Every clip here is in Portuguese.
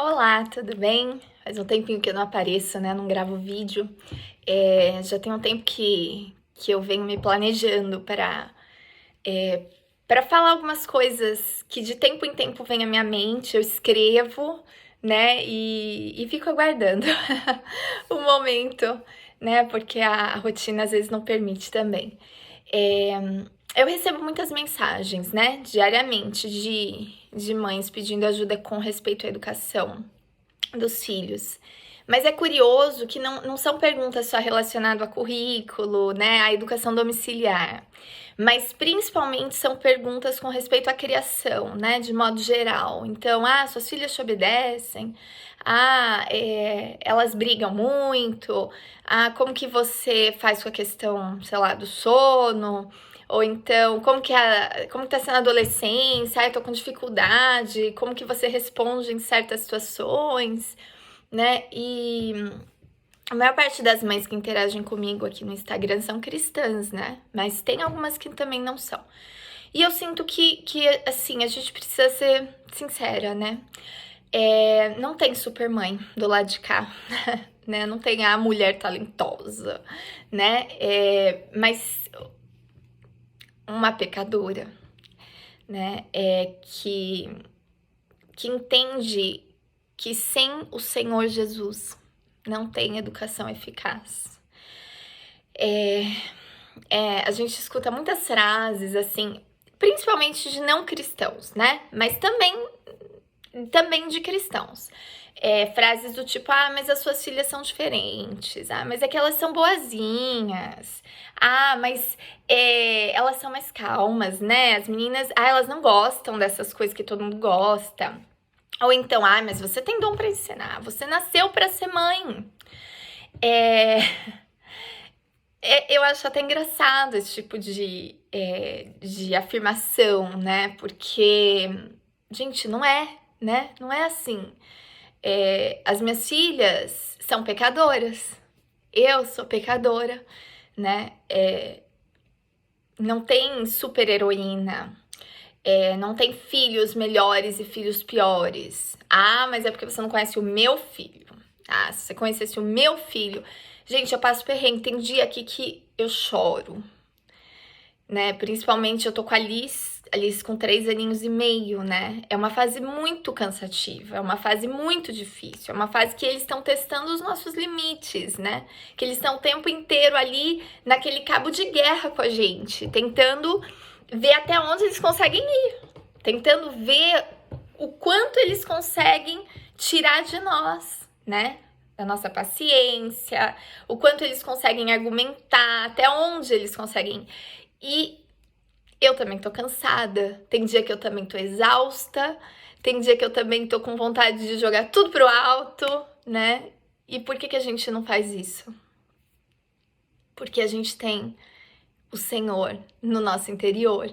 Olá, tudo bem? Faz um tempinho que eu não apareço, né? Não gravo vídeo. Já tem um tempo que eu venho me planejando para falar algumas coisas que de tempo em tempo vem à minha mente, eu escrevo, né? E fico aguardando o momento, né? Porque a rotina às vezes não permite também. É, eu recebo muitas mensagens, né, diariamente, de mães pedindo ajuda com respeito à educação dos filhos. Mas é curioso que não são perguntas só relacionadas a currículo, né, à educação domiciliar, mas principalmente são perguntas com respeito à criação, né, de modo geral. Então, suas filhas te obedecem? Elas brigam muito? Como que você faz com a questão, sei lá, do sono? Ou então, como que tá sendo a adolescência? Eu tô com dificuldade. Como que você responde em certas situações, né? E a maior parte das mães que interagem comigo aqui no Instagram são cristãs, né? Mas tem algumas que também não são. E eu sinto que assim, a gente precisa ser sincera, né? Não tem supermãe do lado de cá, né? Não tem a mulher talentosa, né? Mas uma pecadora, né? Que entende que sem o Senhor Jesus não tem educação eficaz. A gente escuta muitas frases assim, principalmente de não cristãos, né? Mas também de cristãos. Frases do tipo, mas as suas filhas são diferentes. Mas é que elas são boazinhas. Mas elas são mais calmas, né? As meninas, elas não gostam dessas coisas que todo mundo gosta. Ou então, mas você tem dom para ensinar. Você nasceu para ser mãe. Eu acho até engraçado esse tipo de afirmação, né? Porque, gente, não é, né? Não é assim. As minhas filhas são pecadoras. Eu sou pecadora, né? Não tem super-heroína. Não tem filhos melhores e filhos piores. Mas é porque você não conhece o meu filho. Se você conhecesse o meu filho... Gente, eu passo perrengue. Tem dia aqui que eu choro, né? Principalmente eu tô com a Alice com 3 aninhos e meio, né? É uma fase muito cansativa, é uma fase muito difícil, é uma fase que eles estão testando os nossos limites, né? Que eles estão o tempo inteiro ali naquele cabo de guerra com a gente, tentando ver até onde eles conseguem ir, tentando ver o quanto eles conseguem tirar de nós, né? Da nossa paciência, o quanto eles conseguem argumentar, até onde eles conseguem. E eu também tô cansada, tem dia que eu também tô exausta, tem dia que eu também tô com vontade de jogar tudo pro alto, né? E por que a gente não faz isso? Porque a gente tem o Senhor no nosso interior.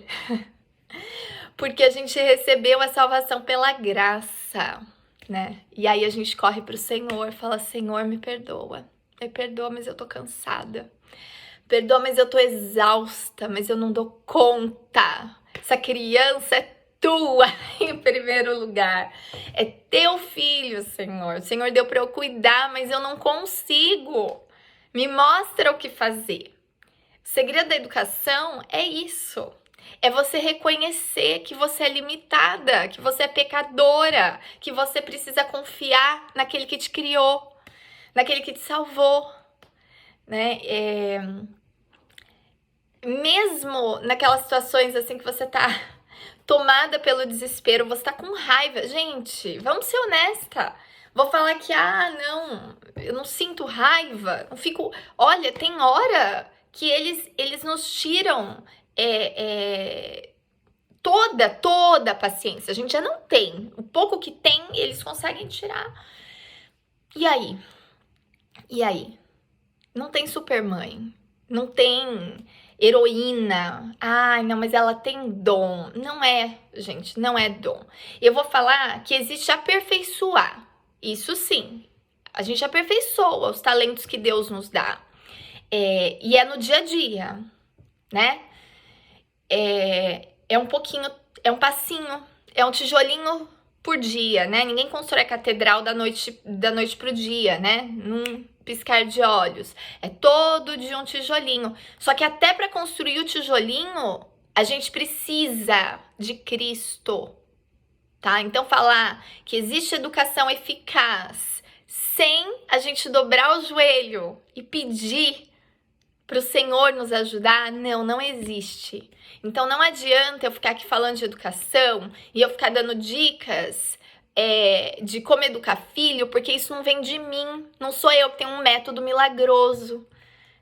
Porque a gente recebeu a salvação pela graça, né? E aí a gente corre pro Senhor, fala: Senhor, me perdoa, mas eu tô cansada. Perdoa, mas eu tô exausta, mas eu não dou conta. Essa criança é tua em primeiro lugar. É teu filho, Senhor. O Senhor deu para eu cuidar, mas eu não consigo. Me mostra o que fazer. O segredo da educação é isso. É você reconhecer que você é limitada, que você é pecadora, que você precisa confiar naquele que te criou, naquele que te salvou, né? Mesmo naquelas situações assim que você tá tomada pelo desespero, você tá com raiva. Gente, vamos ser honesta. Vou falar que, não, eu não sinto raiva, não fico... Olha, tem hora que eles nos tiram toda a paciência. A gente já não tem. O pouco que tem, eles conseguem tirar. E aí? Não tem supermãe. Não tem heroína. Não, mas ela tem dom. Não é, gente, não é dom. Eu vou falar que existe aperfeiçoar. Isso sim. A gente aperfeiçoa os talentos que Deus nos dá. E é no dia a dia, né? É um pouquinho, é um passinho, é um tijolinho por dia, né? Ninguém constrói a catedral da noite pro dia, né? Num piscar de olhos. É todo dia um tijolinho. Só que até para construir o tijolinho, a gente precisa de Cristo, tá? Então falar que existe educação eficaz sem a gente dobrar o joelho e pedir para o Senhor nos ajudar, não existe. Então não adianta eu ficar aqui falando de educação e eu ficar dando dicas de como educar filho, porque isso não vem de mim. Não sou eu que tenho um método milagroso,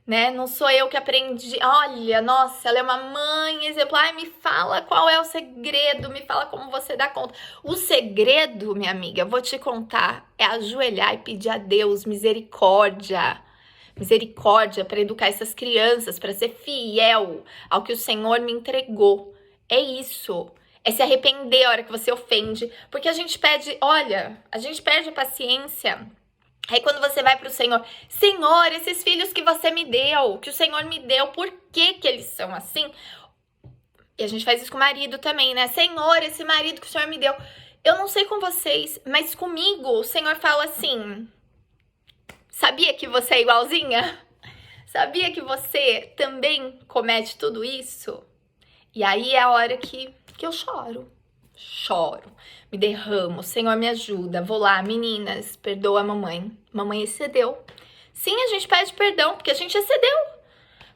né? Não sou eu que aprendi. Olha, nossa, ela é uma mãe exemplar. Ai, me fala qual é o segredo, me fala como você dá conta. O segredo, minha amiga, eu vou te contar, é ajoelhar e pedir a Deus misericórdia. Misericórdia para educar essas crianças, para ser fiel ao que o Senhor me entregou. É isso. É se arrepender a hora que você ofende. Porque a gente pede, olha, a gente perde a paciência. Aí quando você vai para o Senhor, Senhor, esses filhos que você me deu, que o Senhor me deu, por que que eles são assim? E a gente faz isso com o marido também, né? Senhor, esse marido que o Senhor me deu. Eu não sei com vocês, mas comigo o Senhor fala assim: sabia que você é igualzinha? Sabia que você também comete tudo isso? E aí é a hora que eu choro. Choro, me derramo, Senhor me ajuda, vou lá, meninas, perdoa a mamãe. Mamãe excedeu. Sim, a gente pede perdão porque a gente excedeu.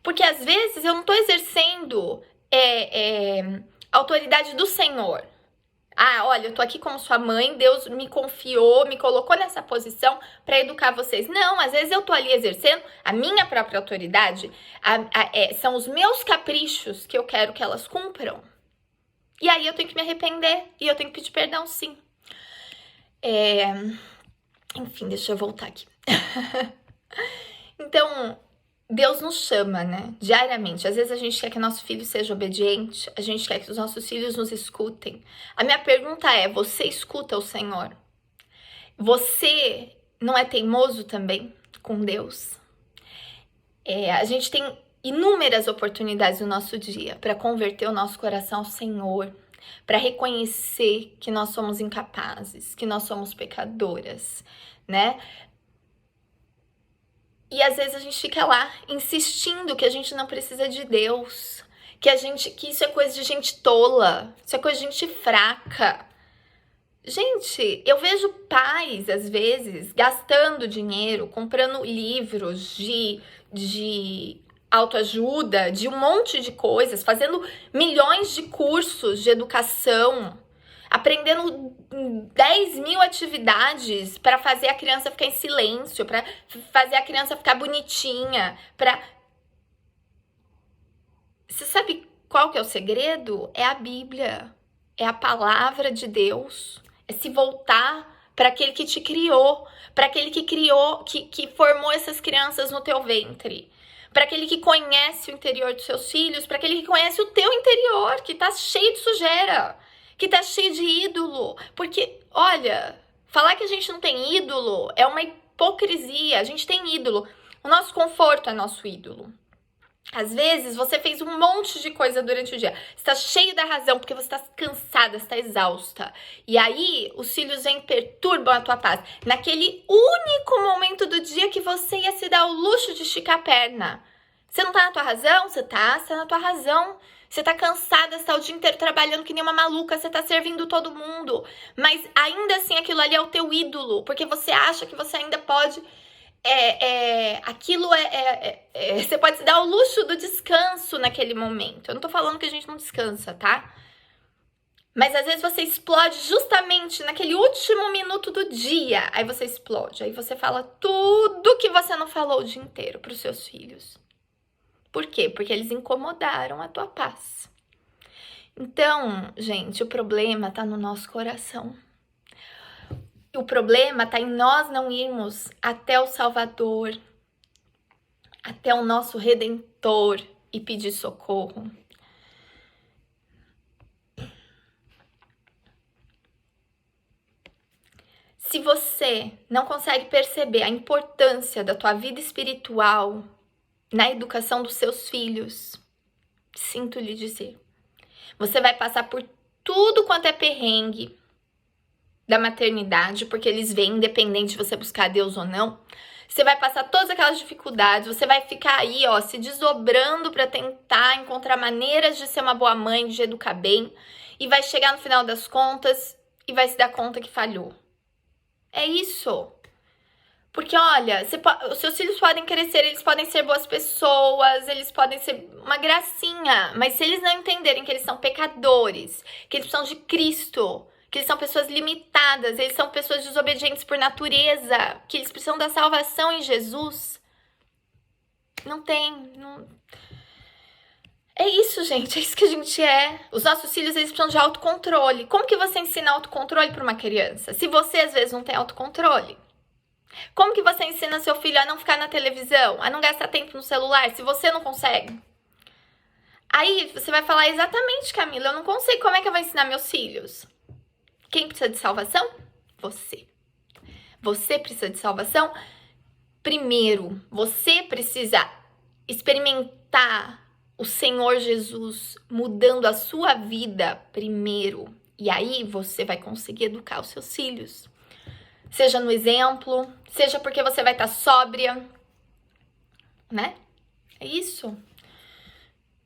Porque às vezes eu não tô exercendo a autoridade do Senhor. Ah, olha, eu tô aqui como sua mãe, Deus me confiou, me colocou nessa posição para educar vocês. Não, às vezes eu tô ali exercendo a minha própria autoridade, são os meus caprichos que eu quero que elas cumpram. E aí eu tenho que me arrepender e eu tenho que pedir perdão, sim. Enfim, deixa eu voltar aqui. Então, Deus nos chama, né? Diariamente. Às vezes a gente quer que nosso filho seja obediente, a gente quer que os nossos filhos nos escutem. A minha pergunta é: você escuta o Senhor? Você não é teimoso também com Deus? A gente tem inúmeras oportunidades no nosso dia para converter o nosso coração ao Senhor, para reconhecer que nós somos incapazes, que nós somos pecadoras, né? E às vezes a gente fica lá insistindo que a gente não precisa de Deus, que isso é coisa de gente tola, isso é coisa de gente fraca. Gente, eu vejo pais, às vezes, gastando dinheiro, comprando livros de autoajuda, de um monte de coisas, fazendo milhões de cursos de educação, aprendendo 10.000 atividades para fazer a criança ficar em silêncio, para fazer a criança ficar bonitinha, Você sabe qual que é o segredo? É a Bíblia, é a palavra de Deus, é se voltar para aquele que te criou, para aquele que criou, que formou essas crianças no teu ventre, para aquele que conhece o interior dos seus filhos, para aquele que conhece o teu interior, que tá cheio de sujeira, que tá cheio de ídolo. Porque, olha, falar que a gente não tem ídolo é uma hipocrisia. A gente tem ídolo. O nosso conforto é nosso ídolo. Às vezes você fez um monte de coisa durante o dia, está cheio da razão porque você está cansada, está exausta. E aí os filhos vêm e perturbam a tua paz. Naquele único momento do dia que você ia se dar o luxo de esticar a perna. Você não tá na tua razão? Você tá na tua razão. Você tá cansada, você tá o dia inteiro trabalhando que nem uma maluca, você tá servindo todo mundo. Mas ainda assim aquilo ali é o teu ídolo, porque você acha que você ainda pode... Você pode se dar o luxo do descanso naquele momento. Eu não tô falando que a gente não descansa, tá? Mas às vezes você explode justamente naquele último minuto do dia. Aí você explode. Aí você fala tudo que você não falou o dia inteiro pros seus filhos. Por quê? Porque eles incomodaram a tua paz. Então, gente, o problema tá no nosso coração. O problema tá em nós não irmos até o Salvador, até o nosso Redentor e pedir socorro. Se você não consegue perceber a importância da tua vida espiritual na educação dos seus filhos, sinto lhe dizer, você vai passar por tudo quanto é perrengue, da maternidade, porque eles vêm independente de você buscar Deus ou não. Você vai passar todas aquelas dificuldades, você vai ficar aí, ó, se desdobrando para tentar encontrar maneiras de ser uma boa mãe, de educar bem, e vai chegar no final das contas e vai se dar conta que falhou. É isso. Porque, olha, os seus filhos podem crescer, eles podem ser boas pessoas, eles podem ser uma gracinha, mas se eles não entenderem que eles são pecadores, que eles precisam de Cristo, que eles são pessoas limitadas, eles são pessoas desobedientes por natureza, que eles precisam da salvação em Jesus, não tem. É isso, gente, é isso que a gente é. Os nossos filhos, eles precisam de autocontrole. Como que você ensina autocontrole para uma criança, se você às vezes não tem autocontrole? Como que você ensina seu filho a não ficar na televisão, a não gastar tempo no celular, se você não consegue? Aí você vai falar, exatamente, Camila, eu não consigo, como é que eu vou ensinar meus filhos? Quem precisa de salvação? Você. Você precisa de salvação? Primeiro, você precisa experimentar o Senhor Jesus mudando a sua vida primeiro. E aí você vai conseguir educar os seus filhos. Seja no exemplo, seja porque você vai estar sóbria, né? É isso.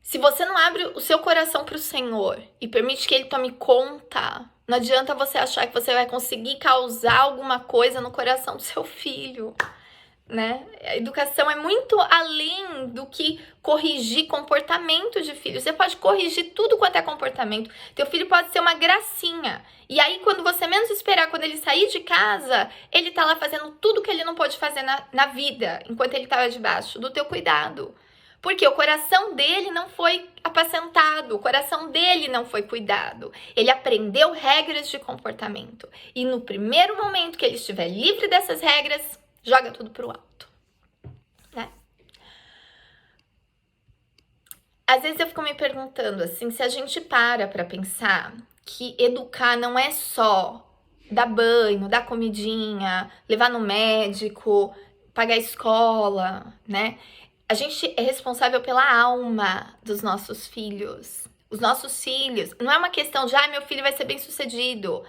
Se você não abre o seu coração para o Senhor e permite que Ele tome conta, não adianta você achar que você vai conseguir causar alguma coisa no coração do seu filho, né? A educação é muito além do que corrigir comportamento de filho. Você pode corrigir tudo quanto é comportamento. Teu filho pode ser uma gracinha. E aí, quando você menos esperar, quando ele sair de casa, ele tá lá fazendo tudo que ele não pôde fazer na vida, enquanto ele tava debaixo do teu cuidado. Porque o coração dele não foi apacentado, o coração dele não foi cuidado. Ele aprendeu regras de comportamento. E no primeiro momento que ele estiver livre dessas regras, joga tudo pro alto, né? Às vezes eu fico me perguntando, assim, se a gente para pensar que educar não é só dar banho, dar comidinha, levar no médico, pagar a escola, né? A gente é responsável pela alma dos nossos filhos. Os nossos filhos, não é uma questão de, meu filho vai ser bem sucedido.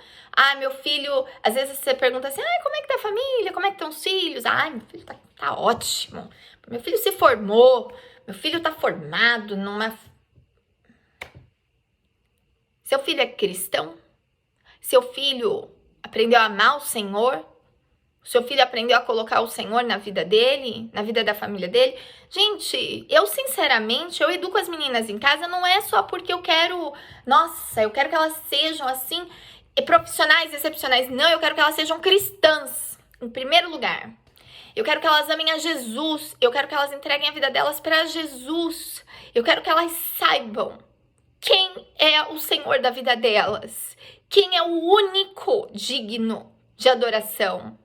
Meu filho, às vezes você pergunta assim, como é que tá a família? Como é que estão os filhos? Meu filho tá ótimo. Meu filho se formou. Meu filho tá formado numa... Seu filho é cristão? Seu filho aprendeu a amar o Senhor? Seu filho aprendeu a colocar o Senhor na vida dele, na vida da família dele? Gente, eu sinceramente, eu educo as meninas em casa, não é só porque eu quero, eu quero que elas sejam assim, profissionais, excepcionais. Não, eu quero que elas sejam cristãs, em primeiro lugar. Eu quero que elas amem a Jesus, eu quero que elas entreguem a vida delas para Jesus. Eu quero que elas saibam quem é o Senhor da vida delas, quem é o único digno de adoração.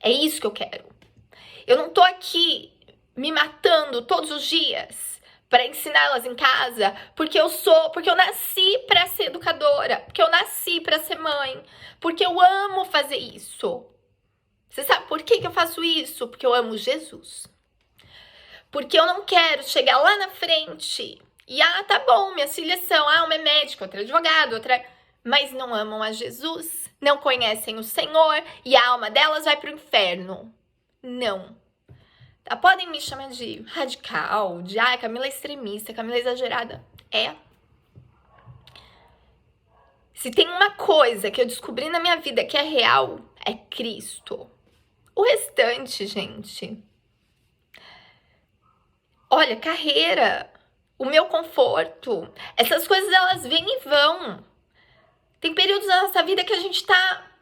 É isso que eu quero. Eu não tô aqui me matando todos os dias para ensiná-las em casa, porque eu nasci para ser educadora, porque eu nasci para ser mãe, porque eu amo fazer isso. Você sabe por que eu faço isso? Porque eu amo Jesus. Porque eu não quero chegar lá na frente e, tá bom, minhas filhas são, uma é médica, outra é advogada, outra... Mas não amam a Jesus, não conhecem o Senhor e a alma delas vai pro inferno. Não. Podem me chamar de radical, de Camila é extremista, Camila é exagerada. Se tem uma coisa que eu descobri na minha vida que é real, é Cristo. O restante, gente... Olha, carreira, o meu conforto, essas coisas elas vêm e vão. Tem períodos na nossa vida que a gente tá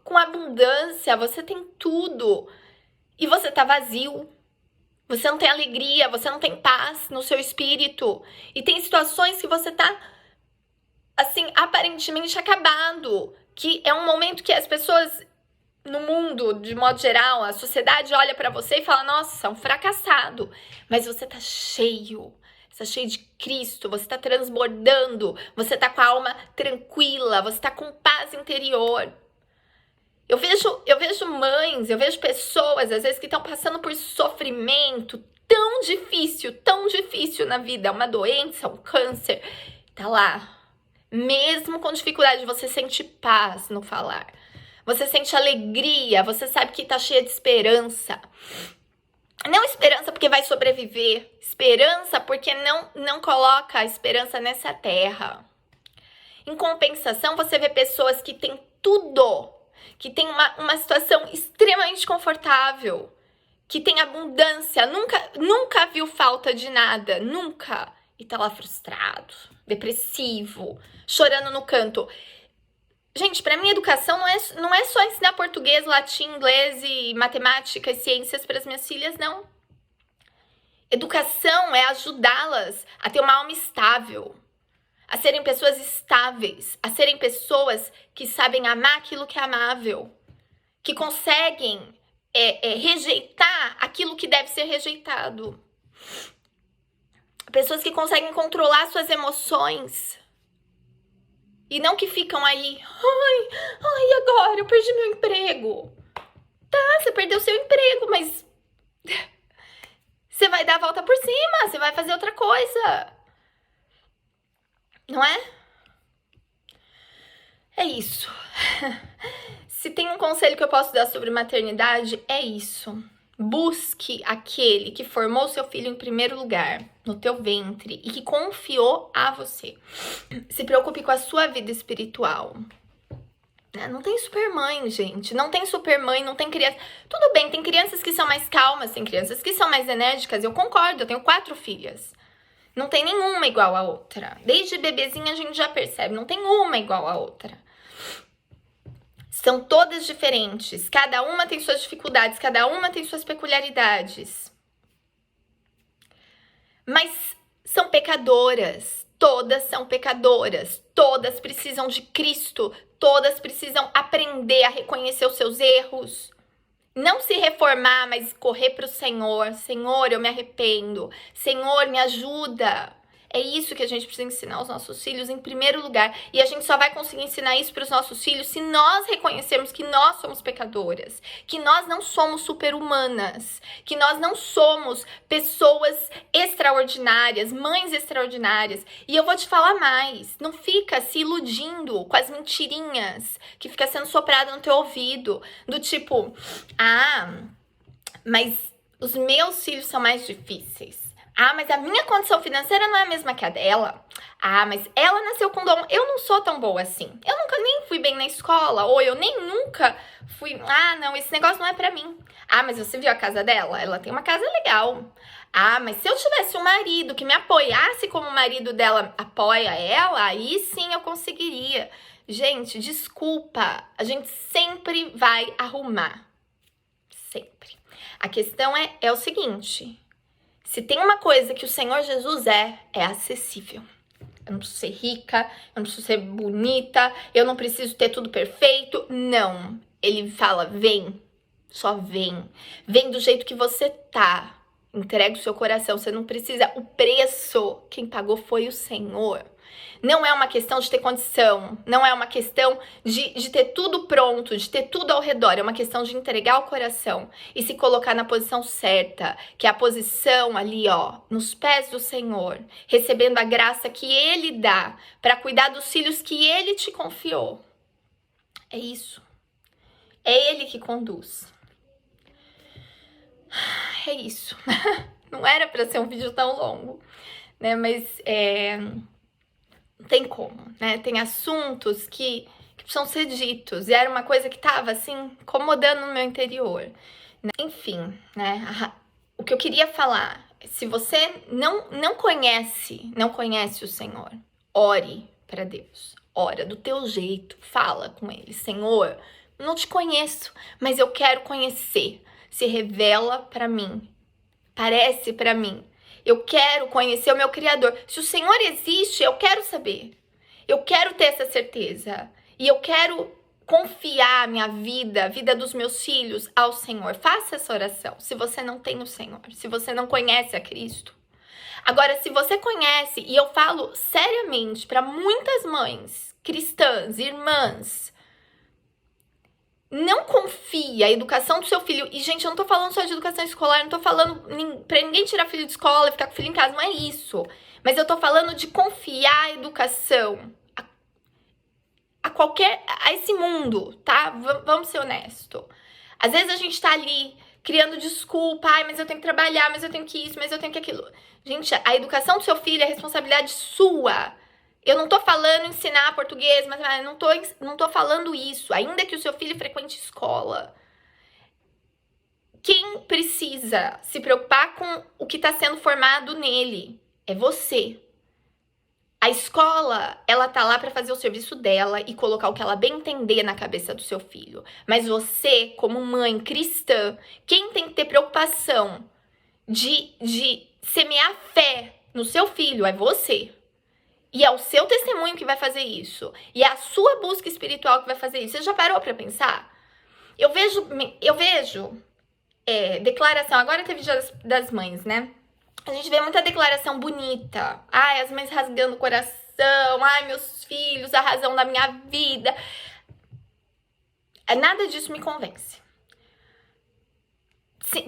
com abundância, você tem tudo e você tá vazio. Você não tem alegria, você não tem paz no seu espírito. E tem situações que você tá, assim, aparentemente acabado. Que é um momento que as pessoas no mundo, de modo geral, a sociedade olha pra você e fala, nossa, um fracassado. Mas você tá cheio. Você tá cheio de Cristo, você tá transbordando, você tá com a alma tranquila, você tá com paz interior. Eu vejo mães, eu vejo pessoas, às vezes, que estão passando por sofrimento tão difícil na vida, uma doença, um câncer, tá lá. Mesmo com dificuldade, você sente paz no falar. você sente alegria, você sabe que tá cheia de esperança. Não esperança porque vai sobreviver, esperança porque não coloca a esperança nessa terra. Em compensação, você vê pessoas que têm tudo, que tem uma situação extremamente confortável, que tem abundância, nunca viu falta de nada, nunca. E tá lá frustrado, depressivo, chorando no canto. Gente, pra mim, educação não é só ensinar português, latim, inglês e matemática e ciências para as minhas filhas, não. Educação é ajudá-las a ter uma alma estável, a serem pessoas estáveis, a serem pessoas que sabem amar aquilo que é amável, que conseguem rejeitar aquilo que deve ser rejeitado. Pessoas que conseguem controlar suas emoções. E não que ficam aí, ai, agora eu perdi meu emprego. Tá, você perdeu seu emprego, mas você vai dar a volta por cima, você vai fazer outra coisa. Não é? É isso. Se tem um conselho que eu posso dar sobre maternidade, é isso. Busque aquele que formou seu filho em primeiro lugar, no teu ventre, e que confiou a você. Se preocupe com a sua vida espiritual. Não tem supermãe, gente. Não tem supermãe, não tem criança. Tudo bem, tem crianças que são mais calmas, tem crianças que são mais enérgicas. Eu concordo, eu tenho 4 filhas. Não tem nenhuma igual a outra. Desde bebezinha a gente já percebe, não tem uma igual a outra. São todas diferentes, cada uma tem suas dificuldades, cada uma tem suas peculiaridades. Mas são pecadoras, todas são pecadoras, todas precisam de Cristo, todas precisam aprender a reconhecer os seus erros. Não se reformar, mas correr para o Senhor. Senhor, eu me arrependo. Senhor, me ajuda. É isso que a gente precisa ensinar aos nossos filhos em primeiro lugar. E a gente só vai conseguir ensinar isso para os nossos filhos se nós reconhecermos que nós somos pecadoras, que nós não somos super-humanas, que nós não somos pessoas extraordinárias, mães extraordinárias. E eu vou te falar mais, não fica se iludindo com as mentirinhas que fica sendo soprada no teu ouvido, do tipo, mas os meus filhos são mais difíceis. Mas a minha condição financeira não é a mesma que a dela. Mas ela nasceu com dom. Eu não sou tão boa assim. Eu nunca nem fui bem na escola. Ou eu nem nunca fui... não, esse negócio não é pra mim. Mas você viu a casa dela? Ela tem uma casa legal. Mas se eu tivesse um marido que me apoiasse como o marido dela apoia ela, aí sim eu conseguiria. Gente, desculpa. A gente sempre vai arrumar. Sempre. A questão é o seguinte... Se tem uma coisa que o Senhor Jesus é acessível. Eu não preciso ser rica, eu não preciso ser bonita, eu não preciso ter tudo perfeito. Não. Ele fala, vem, só vem. Vem do jeito que você tá. Entrega o seu coração, você não precisa. O preço, quem pagou foi o Senhor. Não é uma questão de ter condição, não é uma questão de ter tudo pronto, de ter tudo ao redor, é uma questão de entregar o coração e se colocar na posição certa, que é a posição ali, nos pés do Senhor, recebendo a graça que Ele dá para cuidar dos filhos que Ele te confiou. É isso. É Ele que conduz. É isso. Não era para ser um vídeo tão longo, né? Mas não tem como, né? Tem assuntos que precisam ser ditos. E era uma coisa que tava, assim, incomodando no meu interior. Né? Enfim, né? O que eu queria falar, se você não conhece o Senhor, ore para Deus. Ora do teu jeito, fala com Ele. Senhor, não te conheço, mas eu quero conhecer. Se revela para mim. Parece para mim. Eu quero conhecer o meu Criador. Se o Senhor existe, eu quero saber. Eu quero ter essa certeza. E eu quero confiar a minha vida, a vida dos meus filhos ao Senhor. Faça essa oração se você não tem o Senhor, se você não conhece a Cristo. Agora, se você conhece, e eu falo seriamente para muitas mães cristãs, irmãs, não confia a educação do seu filho. E, gente, eu não tô falando só de educação escolar, não tô falando pra ninguém tirar filho de escola e ficar com o filho em casa, não é isso. Mas eu tô falando de confiar a educação, a a esse mundo, tá? Vamos ser honestos. Às vezes a gente tá ali criando desculpa, ai, mas eu tenho que trabalhar, mas eu tenho que isso, mas eu tenho que aquilo. Gente, a educação do seu filho é responsabilidade sua. Eu não tô falando ensinar português, mas não tô falando isso. Ainda que o seu filho frequente escola. Quem precisa se preocupar com o que está sendo formado nele é você. A escola, ela tá lá para fazer o serviço dela e colocar o que ela bem entender na cabeça do seu filho. Mas você, como mãe cristã, quem tem que ter preocupação de semear fé no seu filho é você. E é o seu testemunho que vai fazer isso. E é a sua busca espiritual que vai fazer isso. Você já parou para pensar? Eu vejo declaração. Agora teve Dia das Mães, né? A gente vê muita declaração bonita. Ai, as mães rasgando o coração. Ai, meus filhos, a razão da minha vida. Nada disso me convence.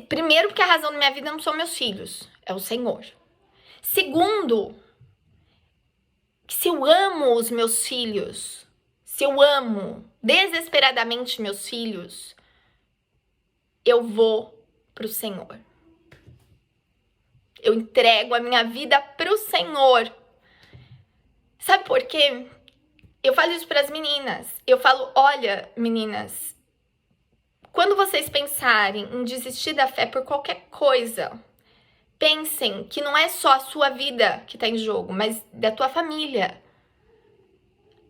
Primeiro, porque a razão da minha vida não são meus filhos. É o Senhor. Segundo, que se eu amo os meus filhos, se eu amo desesperadamente meus filhos, eu vou pro Senhor. Eu entrego a minha vida pro Senhor. Sabe por quê? Eu falo isso pras meninas. Eu falo, olha, meninas, quando vocês pensarem em desistir da fé por qualquer coisa, pensem que não é só a sua vida que tá em jogo, mas da tua família.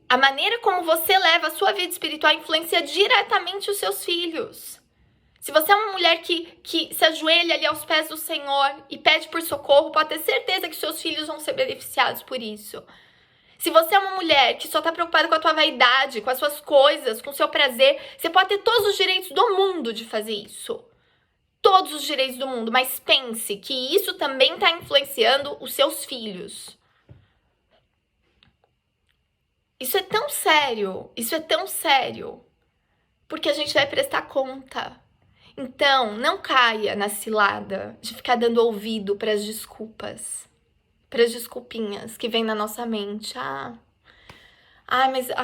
A maneira como você leva a sua vida espiritual influencia diretamente os seus filhos. Se você é uma mulher que se ajoelha ali aos pés do Senhor e pede por socorro, pode ter certeza que seus filhos vão ser beneficiados por isso. Se você é uma mulher que só está preocupada com a tua vaidade, com as suas coisas, com o seu prazer, você pode ter todos os direitos do mundo de fazer isso. Todos os direitos do mundo, mas pense que isso também está influenciando os seus filhos. Isso é tão sério, porque a gente vai prestar conta. Então, não caia na cilada de ficar dando ouvido para as desculpas, para as desculpinhas que vêm na nossa mente.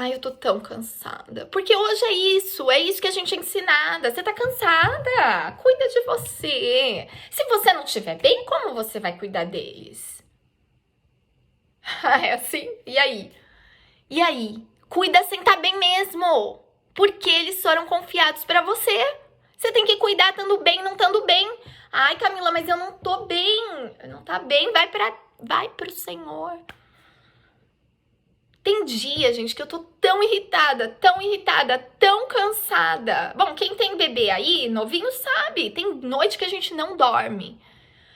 Eu tô tão cansada. Porque hoje é isso que a gente é ensinada. Você tá cansada, cuida de você. Se você não estiver bem, como você vai cuidar deles? É assim? E aí? Cuida sem estar bem mesmo, porque eles foram confiados para você. Você tem que cuidar estando bem, não estando bem. Ai, Camila, mas eu não tô bem. Não tá bem, vai pro Senhor. Tem dia, gente, que eu tô tão irritada, tão cansada. Bom, quem tem bebê aí, novinho, sabe. Tem noite que a gente não dorme.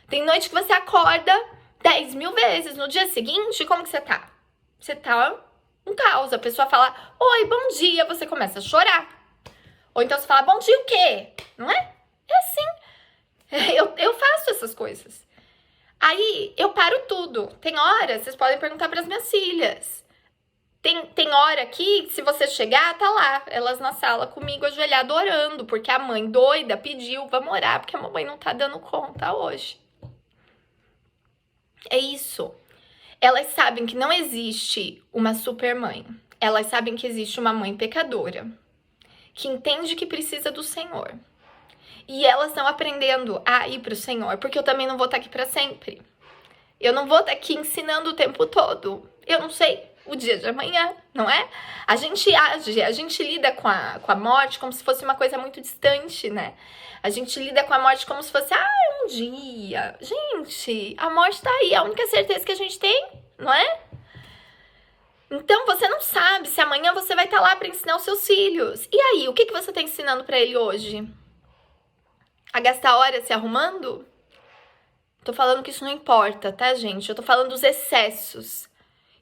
Tem noite que você acorda 10 mil vezes. No dia seguinte, como que você tá? Você tá um caos. A pessoa fala, oi, bom dia, você começa a chorar. Ou então você fala, bom dia o quê? Não é? É assim. Eu faço essas coisas. Aí eu paro tudo. Tem hora, vocês podem perguntar para as minhas filhas. Tem hora que, se você chegar, tá lá, elas na sala comigo, ajoelhada, orando, porque a mãe doida pediu, vamos orar, porque a mamãe não tá dando conta hoje. É isso. Elas sabem que não existe uma super mãe. Elas sabem que existe uma mãe pecadora, que entende que precisa do Senhor. E elas estão aprendendo a ir pro Senhor, porque eu também não vou estar aqui para sempre. Eu não vou estar aqui ensinando o tempo todo. Eu não sei o dia de amanhã, não é? A gente lida com a morte como se fosse uma coisa muito distante, né? A gente lida com a morte como se fosse, um dia. Gente, a morte tá aí, é a única certeza que a gente tem, não é? Então, você não sabe se amanhã você vai estar lá para ensinar os seus filhos. E aí, o que você está ensinando para ele hoje? A gastar horas se arrumando? Tô falando que isso não importa, tá, gente? Eu tô falando dos excessos.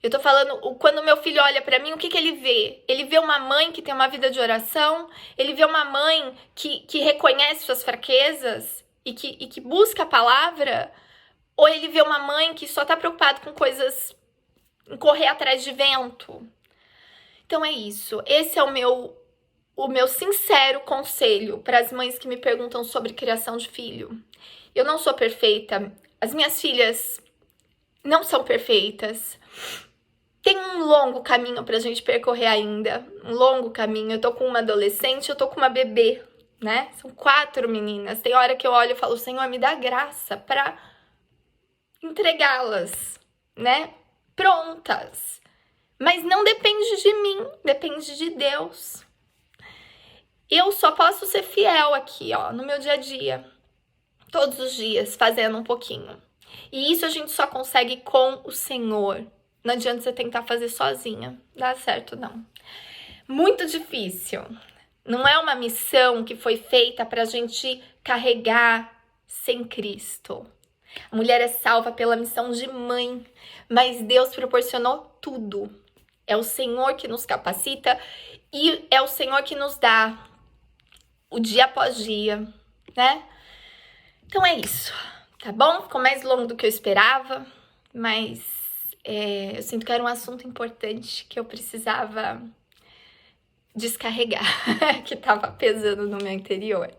Eu tô falando, quando meu filho olha pra mim, o que ele vê? Ele vê uma mãe que tem uma vida de oração? Ele vê uma mãe que reconhece suas fraquezas e que busca a palavra? Ou ele vê uma mãe que só tá preocupada com coisas, em correr atrás de vento? Então é isso. Esse é o meu sincero conselho para as mães que me perguntam sobre criação de filho. Eu não sou perfeita. As minhas filhas não são perfeitas. Tem um longo caminho pra gente percorrer ainda, um longo caminho. Eu tô com uma adolescente, eu tô com uma bebê, né? São 4 meninas. Tem hora que eu olho e falo, Senhor, me dá graça pra entregá-las, né? Prontas. Mas não depende de mim, depende de Deus. Eu só posso ser fiel aqui, ó, no meu dia a dia. Todos os dias, fazendo um pouquinho. E isso a gente só consegue com o Senhor. Não adianta você tentar fazer sozinha. Dá certo, não. Muito difícil. Não é uma missão que foi feita pra gente carregar sem Cristo. A mulher é salva pela missão de mãe, mas Deus proporcionou tudo. É o Senhor que nos capacita e é o Senhor que nos dá o dia após dia, né? Então é isso, tá bom? Ficou mais longo do que eu esperava, mas eu sinto que era um assunto importante que eu precisava descarregar, que tava pesando no meu interior.